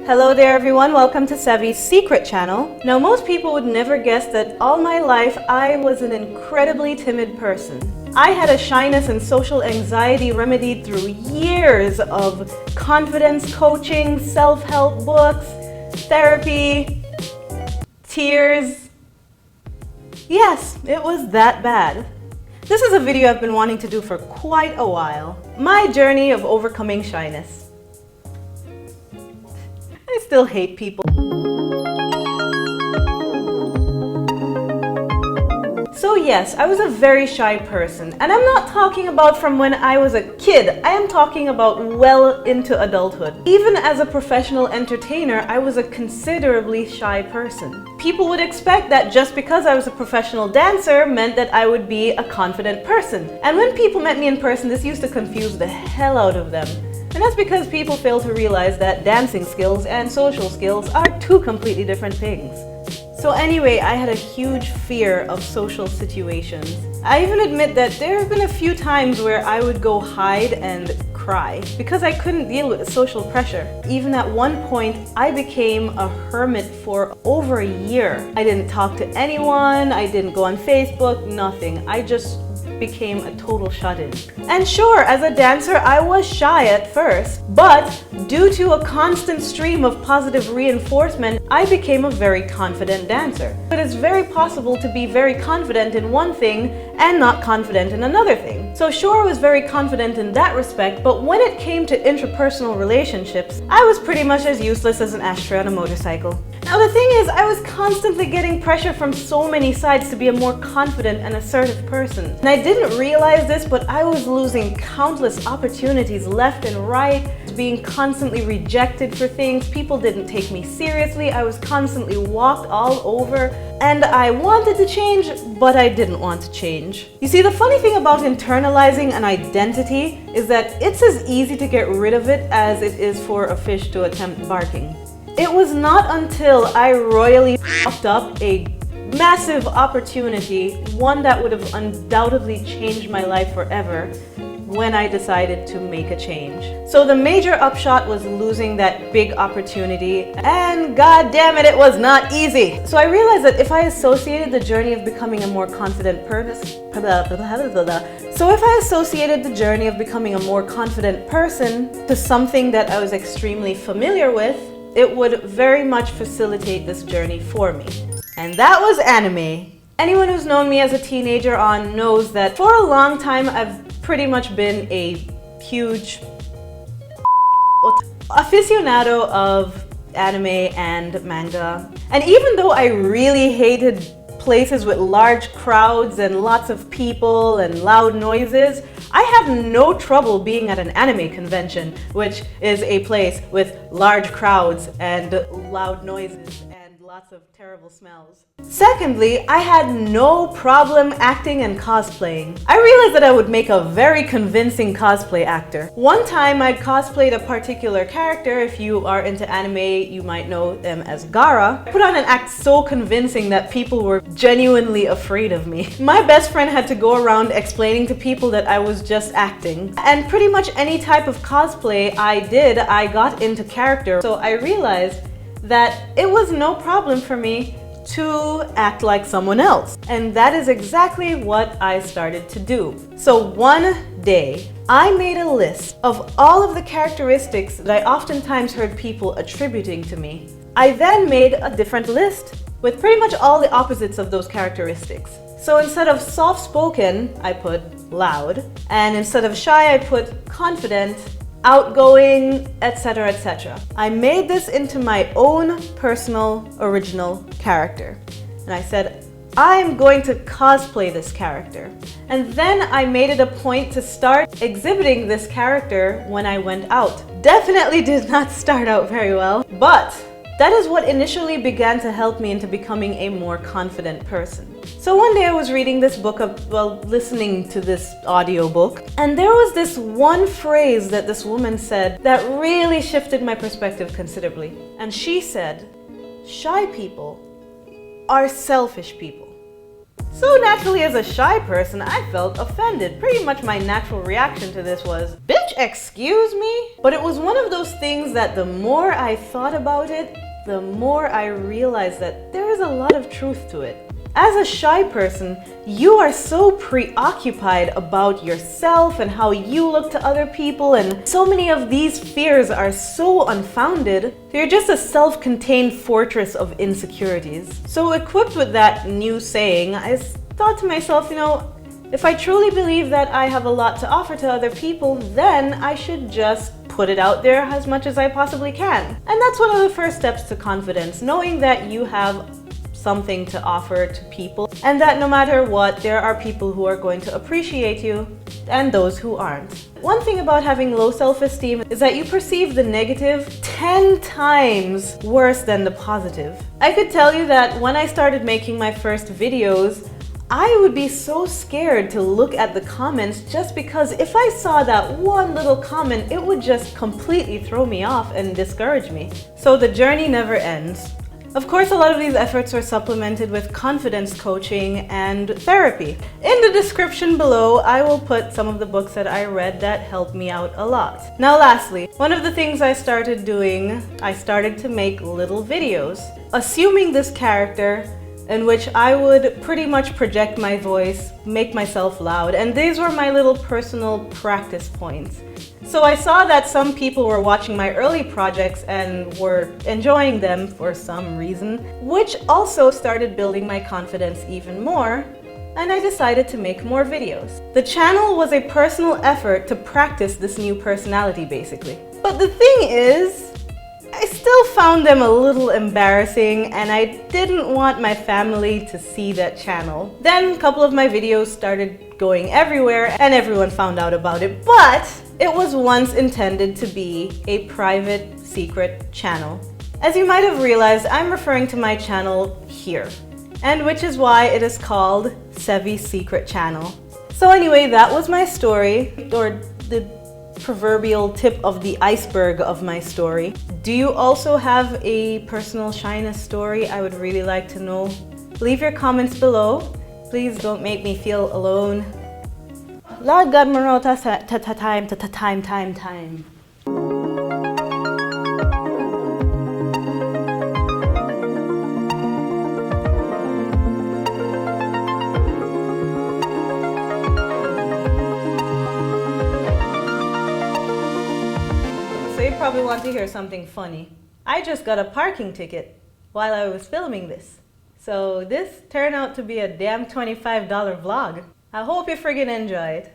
Hello there everyone, welcome to Sevy's secret channel. Now most people would never guess that all my life I was an incredibly timid person. I had a shyness and social anxiety remedied through years of confidence coaching, self-help books, therapy, tears. Yes, it was that bad. This is a video I've been wanting to do for quite a while. My journey of overcoming shyness. I still hate people. So yes, I was a very shy person, and I'm not talking about from when I was a kid. I am talking about well into adulthood. Even as a professional entertainer, I was a considerably shy person. People would expect that just because I was a professional dancer meant that I would be a confident person. And when people met me in person, this used to confuse the hell out of them. And that's because people fail to realize that dancing skills and social skills are two completely different things. So anyway, I had a huge fear of social situations. I even admit that there have been a few times where I would go hide and cry because I couldn't deal with the social pressure. Even at one point, I became a hermit for over a year. I didn't talk to anyone, I didn't go on Facebook, nothing. I just became a total shut-in. And sure, as a dancer, I was shy at first, but due to a constant stream of positive reinforcement, I became a very confident dancer. It is very possible to be very confident in one thing and not confident in another thing. So sure, I was very confident in that respect, but when it came to interpersonal relationships, I was pretty much as useless as an ashtray on a motorcycle. Now the thing is, I was constantly getting pressure from so many sides to be a more confident and assertive person. And I didn't realize this, but I was losing countless opportunities left and right, being constantly rejected for things. People didn't take me seriously. I was constantly walked all over. And I wanted to change, but I didn't want to change. You see, the funny thing about internalizing an identity is that it's as easy to get rid of it as it is for a fish to attempt barking. It was not until I royally f***ed up a massive opportunity, one that would have undoubtedly changed my life forever, when I decided to make a change. So the major upshot was losing that big opportunity, and god damn it, it was not easy. So I realized that if I associated the journey of becoming a more confident person to something that I was extremely familiar with, it would very much facilitate this journey for me. And that was anime. Anyone who's known me as a teenager on knows that for a long time I've pretty much been a huge aficionado of anime and manga. And even though I really hated places with large crowds and lots of people and loud noises, I have no trouble being at an anime convention, which is a place with large crowds and loud noises and lots of terrible smells. Secondly, I had no problem acting and cosplaying. I realized that I would make a very convincing cosplay actor. One time I cosplayed a particular character. If you are into anime, you might know them as Gaara. I put on an act so convincing that people were genuinely afraid of me. My best friend had to go around explaining to people that I was just acting. And pretty much any type of cosplay I did, I got into character. So I realized that it was no problem for me to act like someone else. And that is exactly what I started to do. So one day, I made a list of all of the characteristics that I oftentimes heard people attributing to me. I then made a different list with pretty much all the opposites of those characteristics. So instead of soft-spoken, I put loud. And instead of shy, I put confident, outgoing, etc., etc. I made this into my own personal original character. And I said, I'm going to cosplay this character. And then I made it a point to start exhibiting this character when I went out. Definitely did not start out very well, but that is what initially began to help me into becoming a more confident person. So one day I was reading this book, listening to this audiobook, and there was this one phrase that this woman said that really shifted my perspective considerably. And she said, shy people are selfish people. So naturally, as a shy person, I felt offended. Pretty much my natural reaction to this was, bitch, Bitch, excuse me? But it was one of those things that the more I thought about it, the more I realized that there is a lot of truth to it. As a shy person, you are so preoccupied about yourself and how you look to other people, and so many of these fears are so unfounded. You're just a self-contained fortress of insecurities. So equipped with that new saying, I thought to myself, if I truly believe that I have a lot to offer to other people, then I should just put it out there as much as I possibly can. And that's one of the first steps to confidence, knowing that you have something to offer to people, and that no matter what, there are people who are going to appreciate you and those who aren't. One thing about having low self-esteem is that you perceive the negative 10 times worse than the positive. I could tell you that when I started making my first videos, I would be so scared to look at the comments, just because if I saw that one little comment, it would just completely throw me off and discourage me. So the journey never ends. Of course, a lot of these efforts are supplemented with confidence coaching and therapy. In the description below, I will put some of the books that I read that helped me out a lot. Now lastly, one of the things I started doing, I started to make little videos, assuming this character in which I would pretty much project my voice, make myself loud, and these were my little personal practice points. So I saw that some people were watching my early projects and were enjoying them for some reason, which also started building my confidence even more, and I decided to make more videos. The channel was a personal effort to practice this new personality, basically. But the thing is, I still found them a little embarrassing, and I didn't want my family to see that channel. Then a couple of my videos started going everywhere and everyone found out about it, but it was once intended to be a private, secret channel. As you might have realized, I'm referring to my channel here, and which is why it is called Sevy Secret Channel. So anyway, that was my story, or the proverbial tip of the iceberg of my story. Do you also have a personal shyness story? I would really like to know. Leave your comments below. Please don't make me feel alone. Lord God, Marota, time. So you probably want to hear something funny. I just got a parking ticket while I was filming this. So this turned out to be a damn $25 vlog. I hope you friggin' enjoyed.